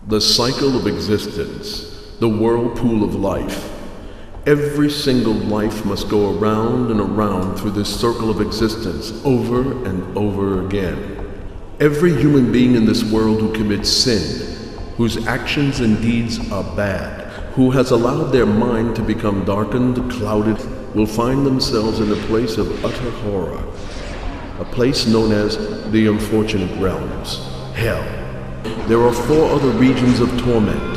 The cycle of existence, the whirlpool of life. Every single life must go around and around through this circle of existence over and over again. Every human being in this world who commits sin, whose actions and deeds are bad, who has allowed their mind to become darkened, clouded, will find themselves in a place of utter horror, a place known as the unfortunate realms, hell. There are 4 other regions of torment.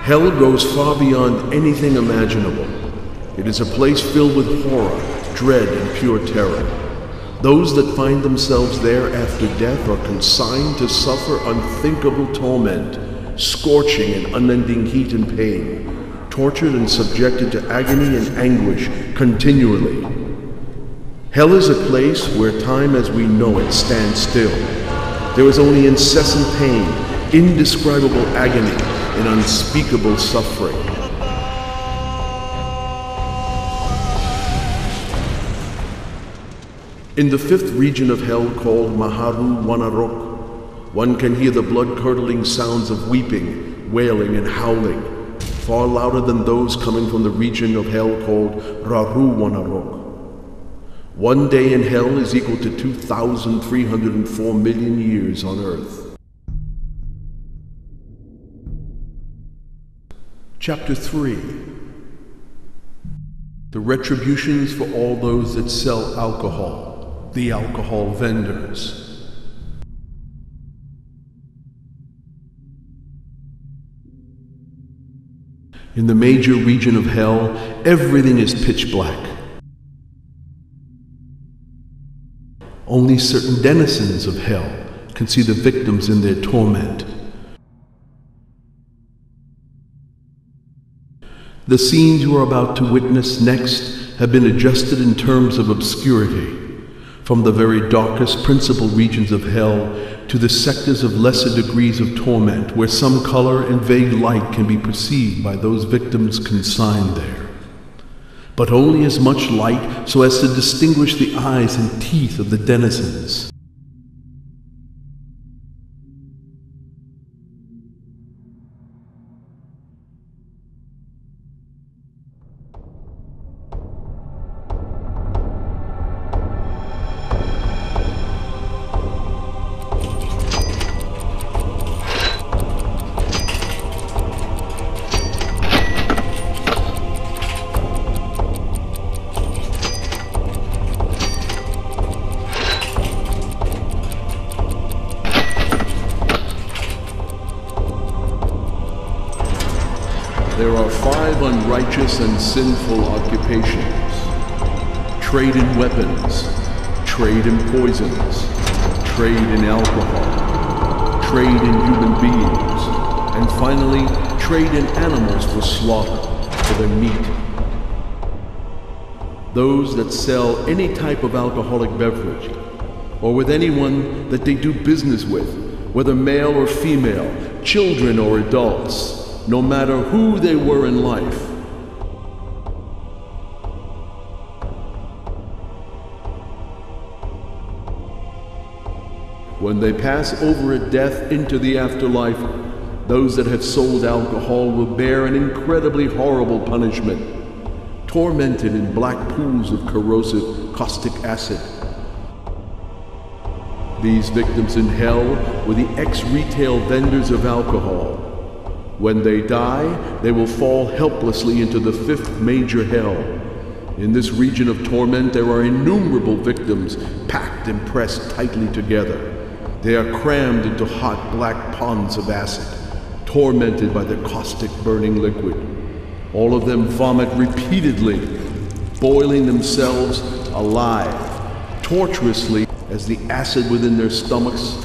Hell goes far beyond anything imaginable. It is a place filled with horror, dread, and pure terror. Those that find themselves there after death are consigned to suffer unthinkable torment, scorching and unending heat and pain, tortured and subjected to agony and anguish continually. Hell is a place where time as we know it stands still. There is only incessant pain, indescribable agony, and unspeakable suffering. In the 5th region of hell, called Maharu Wanarok, one can hear the blood-curdling sounds of weeping, wailing, and howling, far louder than those coming from the region of hell called Raru Wanarok. One day in hell is equal to 2,304 million years on earth. Chapter 3. The retributions for all those that sell alcohol, the alcohol vendors. In the major region of hell, everything is pitch black. Only certain denizens of hell can see the victims in their torment. The scenes you are about to witness next have been adjusted in terms of obscurity, from the very darkest principal regions of hell to the sectors of lesser degrees of torment, where some color and vague light can be perceived by those victims consigned there, but only as much light so as to distinguish the eyes and teeth of the denizens. There are 5 unrighteous and sinful occupations: trade in weapons, trade in poisons, trade in alcohol, trade in human beings, and finally, trade in animals for slaughter, for their meat. Those that sell any type of alcoholic beverage, or with anyone that they do business with, whether male or female, children or adults, no matter who they were in life. When they pass over at death into the afterlife, those that have sold alcohol will bear an incredibly horrible punishment, tormented in black pools of corrosive caustic acid. These victims in hell were the ex-retail vendors of alcohol. When they die, they will fall helplessly into the 5th major hell. In this region of torment, there are innumerable victims packed and pressed tightly together. They are crammed into hot black ponds of acid, tormented by the caustic burning liquid. All of them vomit repeatedly, boiling themselves alive, torturously, as the acid within their stomachs,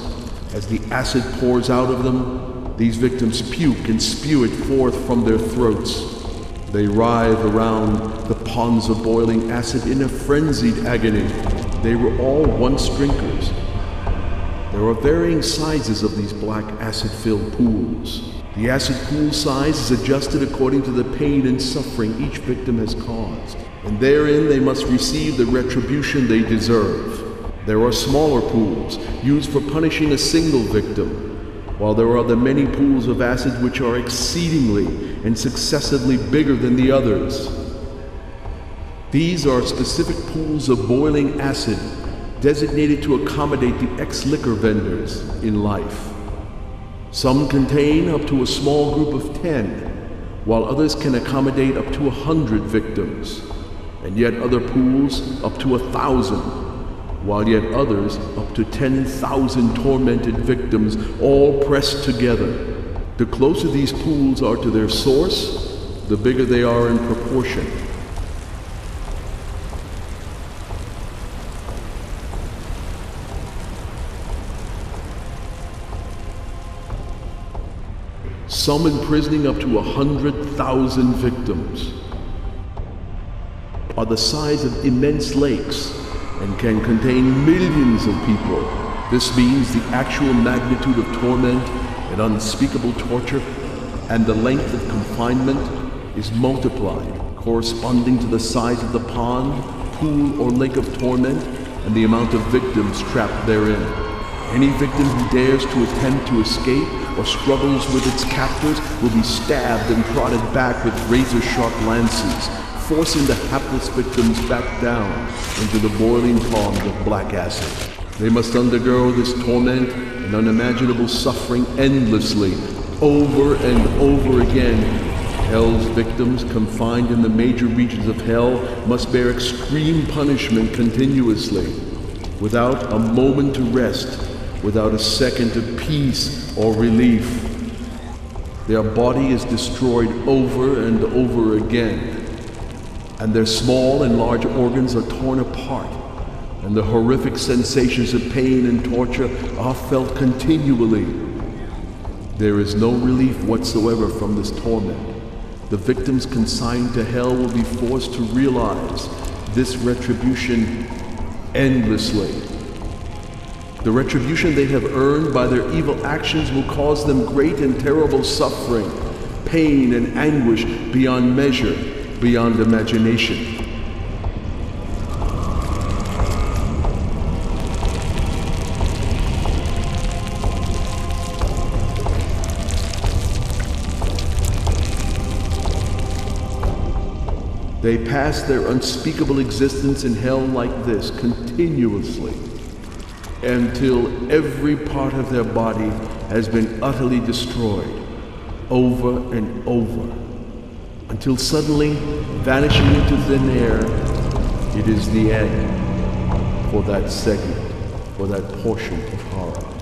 as the acid pours out of them. These victims puke and spew it forth from their throats. They writhe around the ponds of boiling acid in a frenzied agony. They were all once drinkers. There are varying sizes of these black acid-filled pools. The acid pool size is adjusted according to the pain and suffering each victim has caused, and therein they must receive the retribution they deserve. There are smaller pools used for punishing a single victim. while there are the many pools of acid which are exceedingly and successively bigger than the others. These are specific pools of boiling acid designated to accommodate the ex-liquor vendors in life. Some contain up to a small group of 10, while others can accommodate up to 100 victims, and yet other pools up to 1,000, while yet others up to 10,000 tormented victims, all pressed together. The closer these pools are to their source, the bigger they are in proportion. Some imprisoning up to 100,000 victims, are the size of immense lakes and can contain millions of people. This means the actual magnitude of torment and unspeakable torture and the length of confinement is multiplied, corresponding to the size of the pond, pool, or lake of torment and the amount of victims trapped therein. Any victim who dares to attempt to escape or struggles with its captors will be stabbed and prodded back with razor-sharp lances, forcing the hapless victims back down into the boiling pond of black acid. They must undergo this torment and unimaginable suffering endlessly, over and over again. Hell's victims, confined in the major regions of hell, must bear extreme punishment continuously, without a moment to rest, without a second of peace or relief. Their body is destroyed over and over again, and their small and large organs are torn apart, and the horrific sensations of pain and torture are felt continually. There is no relief whatsoever from this torment. The victims consigned to hell will be forced to realize this retribution endlessly. The retribution they have earned by their evil actions will cause them great and terrible suffering, pain and anguish beyond measure, beyond imagination. They pass their unspeakable existence in hell like this continuously, until every part of their body has been utterly destroyed, over and over, until suddenly, vanishing into thin air, it is the end for that segment, for that portion of horror.